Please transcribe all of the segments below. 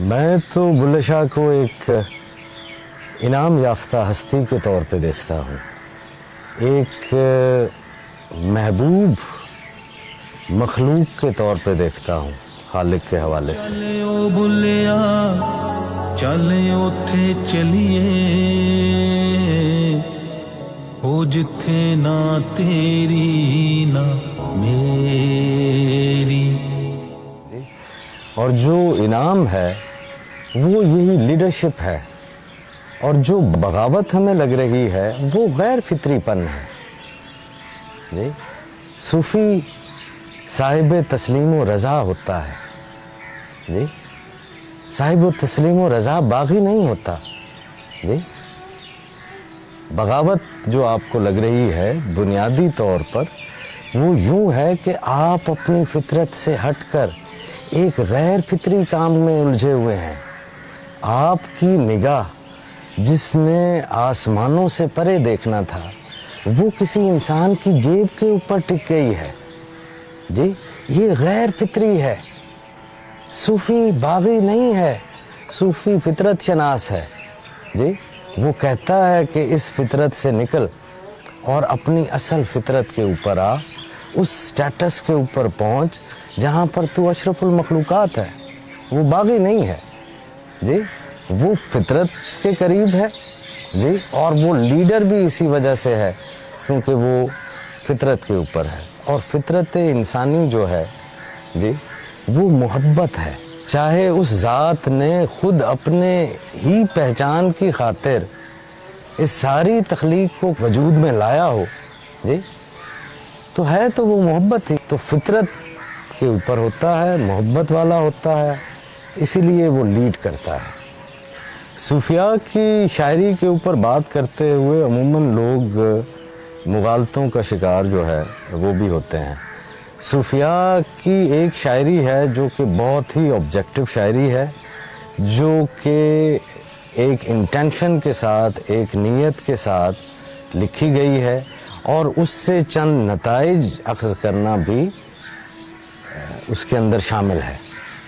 میں تو بلے شاہ کو ایک انعام یافتہ ہستی کے طور پہ دیکھتا ہوں، ایک محبوب مخلوق کے طور پہ دیکھتا ہوں خالق کے حوالے سے۔ چلیو بلیا چلے اوتھے چلیے، ہو جتھے نہ تیری نہ میری۔ اور جو انعام ہے وہ یہی لیڈرشپ ہے، اور جو بغاوت ہمیں لگ رہی ہے وہ غیر فطری پن ہے۔ جی صوفی صاحب تسلیم و رضا ہوتا ہے، جی صاحب تسلیم و رضا باغی نہیں ہوتا۔ جی بغاوت جو آپ کو لگ رہی ہے بنیادی طور پر وہ یوں ہے کہ آپ اپنی فطرت سے ہٹ کر ایک غیر فطری کام میں الجھے ہوئے ہیں۔ آپ کی نگاہ جس نے آسمانوں سے پرے دیکھنا تھا وہ کسی انسان کی جیب کے اوپر ٹک گئی ہے۔ جی یہ غیر فطری ہے۔ صوفی باغی نہیں ہے، صوفی فطرت شناس ہے۔ جی وہ کہتا ہے کہ اس فطرت سے نکل اور اپنی اصل فطرت کے اوپر آ، اس سٹیٹس کے اوپر پہنچ جہاں پر تو اشرف المخلوقات ہے۔ وہ باغی نہیں ہے، جی وہ فطرت کے قریب ہے، جی اور وہ لیڈر بھی اسی وجہ سے ہے کیونکہ وہ فطرت کے اوپر ہے۔ اور فطرت انسانی جو ہے جی وہ محبت ہے، چاہے اس ذات نے خود اپنے ہی پہچان کی خاطر اس ساری تخلیق کو وجود میں لایا ہو، جی تو ہے تو وہ محبت ہی، تو فطرت کے اوپر ہوتا ہے، محبت والا ہوتا ہے، اسی لیے وہ لیڈ کرتا ہے۔ صوفیاء کی شاعری کے اوپر بات کرتے ہوئے عموماً لوگ مغالطوں کا شکار جو ہے وہ بھی ہوتے ہیں۔ صوفیاء کی ایک شاعری ہے جو کہ بہت ہی آبجیکٹو شاعری ہے، جو کہ ایک انٹینشن کے ساتھ، ایک نیت کے ساتھ لکھی گئی ہے، اور اس سے چند نتائج اخذ کرنا بھی اس کے اندر شامل ہے۔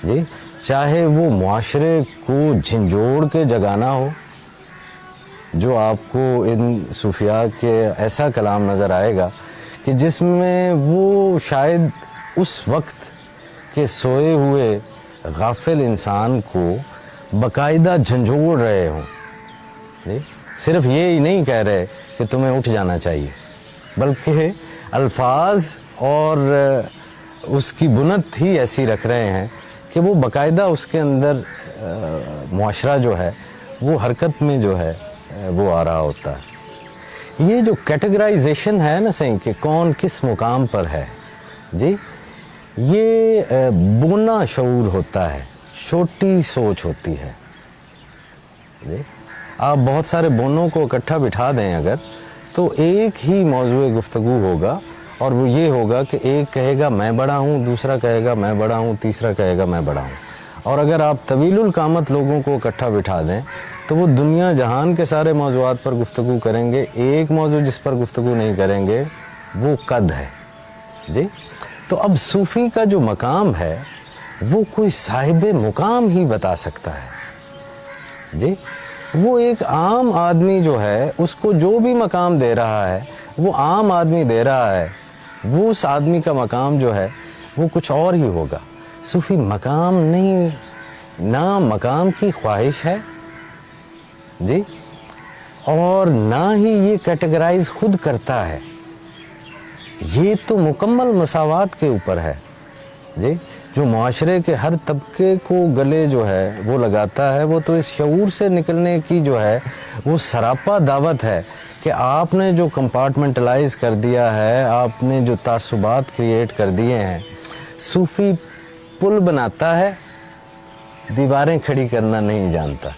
جی چاہے وہ معاشرے کو جھنجھوڑ کے جگانا ہو، جو آپ کو ان صوفیاء کے ایسا کلام نظر آئے گا کہ جس میں وہ شاید اس وقت کے سوئے ہوئے غافل انسان کو باقاعدہ جھنجھوڑ رہے ہوں۔ جی صرف یہ ہی نہیں کہہ رہے کہ تمہیں اٹھ جانا چاہیے، بلکہ الفاظ اور اس کی بنت ہی ایسی رکھ رہے ہیں کہ وہ باقاعدہ اس کے اندر معاشرہ جو ہے وہ حرکت میں جو ہے وہ آ رہا ہوتا ہے۔ یہ جو کیٹیگرائزیشن ہے نا صحیح کہ کون کس مقام پر ہے، جی یہ بونا شعور ہوتا ہے، چھوٹی سوچ ہوتی ہے۔ جی آپ بہت سارے بونوں کو اکٹھا بٹھا دیں اگر، تو ایک ہی موضوع گفتگو ہوگا، اور وہ یہ ہوگا کہ ایک کہے گا میں بڑا ہوں، دوسرا کہے گا میں بڑا ہوں، تیسرا کہے گا میں بڑا ہوں۔ اور اگر آپ طویل القامت لوگوں کو اکٹھا بٹھا دیں تو وہ دنیا جہان کے سارے موضوعات پر گفتگو کریں گے، ایک موضوع جس پر گفتگو نہیں کریں گے وہ قد ہے۔ جی تو اب صوفی کا جو مقام ہے وہ کوئی صاحب مقام ہی بتا سکتا ہے۔ جی وہ ایک عام آدمی جو ہے اس کو جو بھی مقام دے رہا ہے وہ عام آدمی دے رہا ہے، وہ اس آدمی کا مقام جو ہے وہ کچھ اور ہی ہوگا۔ صوفی مقام نہیں، نہ مقام کی خواہش ہے، جی اور نہ ہی یہ کیٹیگرائز خود کرتا ہے، یہ تو مکمل مساوات کے اوپر ہے۔ جی جو معاشرے کے ہر طبقے کو گلے جو ہے وہ لگاتا ہے، وہ تو اس شعور سے نکلنے کی جو ہے وہ سراپا دعوت ہے کہ آپ نے جو کمپارٹمنٹلائز کر دیا ہے، آپ نے جو تعصبات کریٹ کر دیے ہیں۔ صوفی پل بناتا ہے، دیواریں کھڑی کرنا نہیں جانتا۔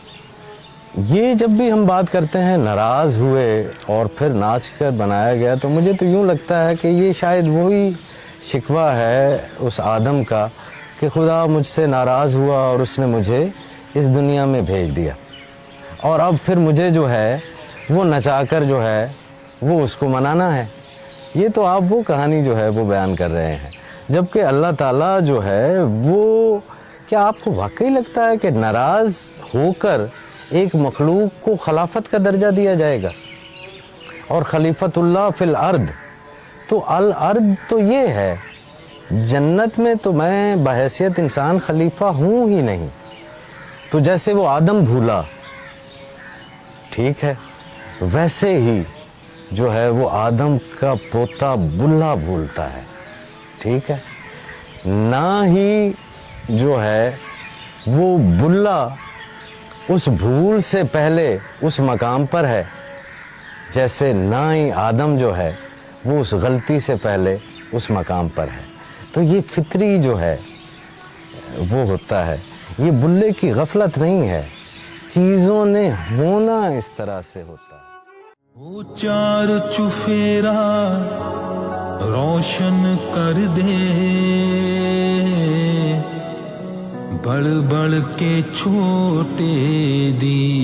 یہ جب بھی ہم بات کرتے ہیں ناراض ہوئے اور پھر ناچ کر بنایا گیا، تو مجھے تو یوں لگتا ہے کہ یہ شاید وہی شکوہ ہے اس آدم کا کہ خدا مجھ سے ناراض ہوا اور اس نے مجھے اس دنیا میں بھیج دیا، اور اب پھر مجھے جو ہے وہ نچا کر جو ہے وہ اس کو منانا ہے۔ یہ تو آپ وہ کہانی جو ہے وہ بیان کر رہے ہیں، جبکہ اللہ تعالیٰ جو ہے وہ کیا آپ کو واقعی لگتا ہے کہ ناراض ہو کر ایک مخلوق کو خلافت کا درجہ دیا جائے گا؟ اور خلیفۃ اللہ فی الارض، تو الارض تو یہ ہے، جنت میں تو میں بحیثیت انسان خلیفہ ہوں ہی نہیں. تو جیسے وہ آدم بھولا، ٹھیک ہے، ویسے ہی جو ہے وہ آدم کا پوتا بلا بھولتا ہے، ٹھیک ہے. نہ ہی جو ہے وہ بلا اس بھول سے پہلے اس مقام پر ہے، جیسے نہ ہی آدم جو ہے وہ اس غلطی سے پہلے اس مقام پر ہے. تو یہ فطری جو ہے وہ ہوتا ہے، یہ بلے کی غفلت نہیں ہے، چیزوں نے ہونا اس طرح سے ہوتا ہے. وہ چار چفیرا روشن کر دے، بڑھ بڑھ کے چھوٹے دی